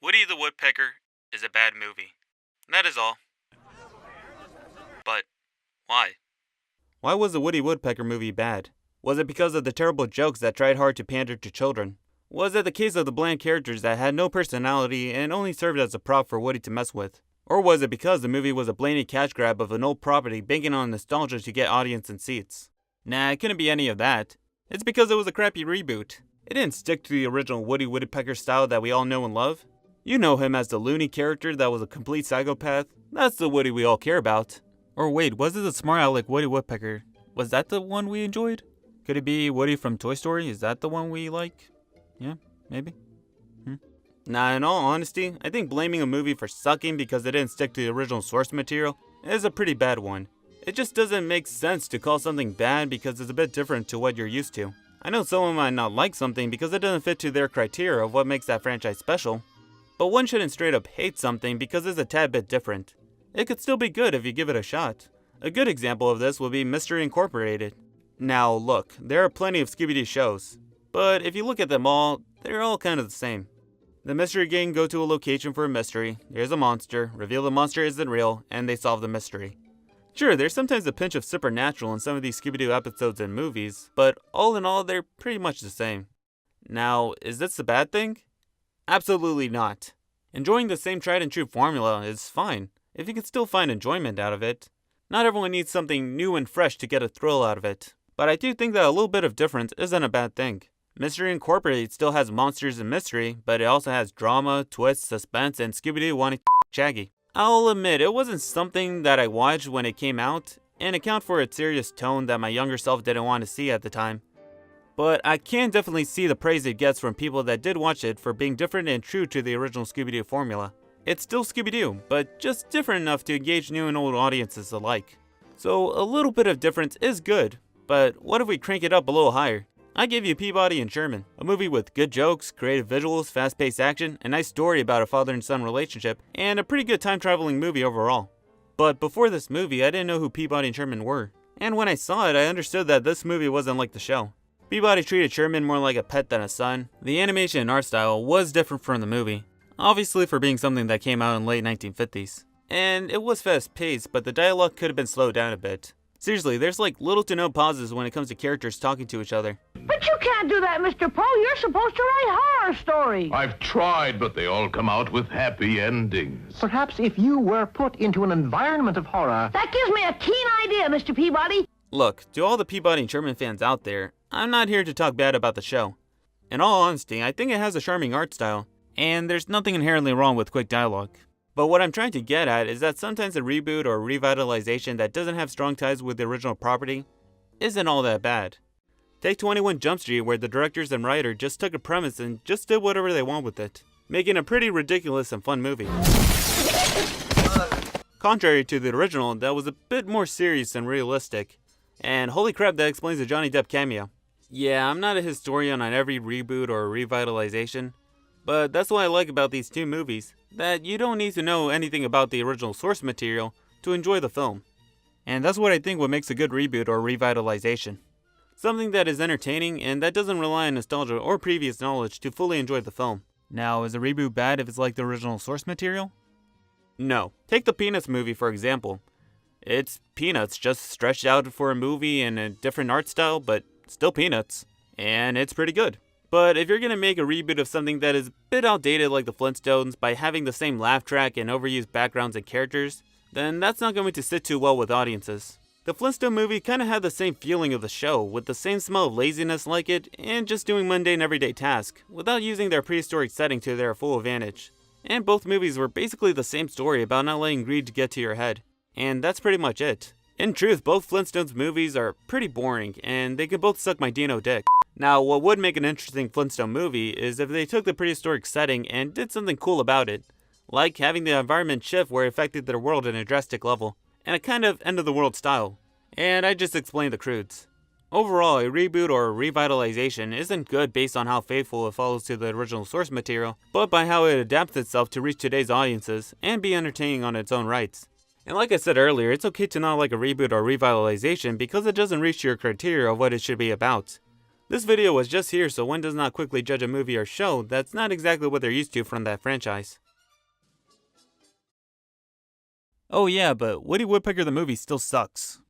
Woody the Woodpecker is a bad movie. That is all. But why? Why was the Woody Woodpecker movie bad? Was it because of the terrible jokes that tried hard to pander to children? Was it the case of the bland characters that had no personality and only served as a prop for Woody to mess with? Or was it because the movie was a blatant cash grab of an old property banking on nostalgia to get audience and seats? Nah, it couldn't be any of that. It's because it was a crappy reboot. It didn't stick to the original Woody Woodpecker style that we all know and love. You know him as the loony character that was a complete psychopath. That's the Woody we all care about. Or wait, was it the smart aleck Woody Woodpecker? Was that the one we enjoyed? Could it be Woody from Toy Story? Is that the one we like? Yeah, maybe. Nah, in all honesty, I think blaming a movie for sucking because it didn't stick to the original source material is a pretty bad one. It just doesn't make sense to call something bad because it's a bit different to what you're used to. I know someone might not like something because it doesn't fit to their criteria of what makes that franchise special. But one shouldn't straight up hate something because it's a tad bit different. It could still be good if you give it a shot. A good example of this would be Mystery Incorporated. Now look, there are plenty of Scooby-Doo shows, but if you look at them all, they're all kind of the same. The mystery gang go to a location for a mystery, there's a monster, reveal the monster isn't real, and they solve the mystery. Sure, there's sometimes a pinch of supernatural in some of these Scooby-Doo episodes and movies, but all in all, they're pretty much the same. Now, is this a bad thing? Absolutely not. Enjoying the same tried and true formula is fine, if you can still find enjoyment out of it. Not everyone needs something new and fresh to get a thrill out of it, but I do think that a little bit of difference isn't a bad thing. Mystery Incorporated still has monsters and mystery, but it also has drama, twists, suspense, and Scooby-Doo wanting Shaggy. I'll admit, it wasn't something that I watched when it came out, and account for its serious tone that my younger self didn't want to see at the time. But I can definitely see the praise it gets from people that did watch it for being different and true to the original Scooby-Doo formula. It's still Scooby-Doo, but just different enough to engage new and old audiences alike. So a little bit of difference is good, but what if we crank it up a little higher? I give you Peabody and Sherman, a movie with good jokes, creative visuals, fast-paced action, a nice story about a father and son relationship, and a pretty good time-traveling movie overall. But before this movie, I didn't know who Peabody and Sherman were, and when I saw it, I understood that this movie wasn't like the show. Peabody treated Sherman more like a pet than a son. The animation and art style was different from the movie, obviously for being something that came out in the late 1950s. And it was fast-paced, but the dialogue could have been slowed down a bit. Seriously, there's like little to no pauses when it comes to characters talking to each other. But you can't do that, Mr. Poe. You're supposed to write horror stories. I've tried, but they all come out with happy endings. Perhaps if you were put into an environment of horror... That gives me a keen idea, Mr. Peabody. Look, to all the Peabody and Sherman fans out there, I'm not here to talk bad about the show. In all honesty, I think it has a charming art style, and there's nothing inherently wrong with quick dialogue. But what I'm trying to get at is that sometimes a reboot or revitalization that doesn't have strong ties with the original property isn't all that bad. Take 21 Jump Street, where the directors and writer just took a premise and just did whatever they want with it, making a pretty ridiculous and fun movie. Contrary to the original, that was a bit more serious and realistic, and holy crap, that explains the Johnny Depp cameo. Yeah, I'm not a historian on every reboot or revitalization, but that's what I like about these two movies, that you don't need to know anything about the original source material to enjoy the film. And that's what I think what makes a good reboot or revitalization. Something that is entertaining and that doesn't rely on nostalgia or previous knowledge to fully enjoy the film. Now, is a reboot bad if it's like the original source material? No. Take the Peanuts movie for example. It's Peanuts just stretched out for a movie in a different art style, but still Peanuts. And it's pretty good. But if you're going to make a reboot of something that is a bit outdated like the Flintstones by having the same laugh track and overused backgrounds and characters, then that's not going to sit too well with audiences. The Flintstone movie kind of had the same feeling of the show, with the same smell of laziness like it, and just doing mundane everyday tasks, without using their prehistoric setting to their full advantage. And both movies were basically the same story about not letting greed get to your head. And that's pretty much it. In truth, both Flintstones movies are pretty boring, and they could both suck my Dino dick. Now, what would make an interesting Flintstone movie is if they took the prehistoric setting and did something cool about it, like having the environment shift where it affected their world in a drastic level, and a kind of end-of-the-world style. And I just explained the crudes. Overall, a reboot or a revitalization isn't good based on how faithful it follows to the original source material, but by how it adapts itself to reach today's audiences and be entertaining on its own rights. And like I said earlier, it's okay to not like a reboot or revitalization because it doesn't reach your criteria of what it should be about. This video was just here so one does not quickly judge a movie or show that's not exactly what they're used to from that franchise. Oh yeah, but Woody Woodpecker the movie still sucks.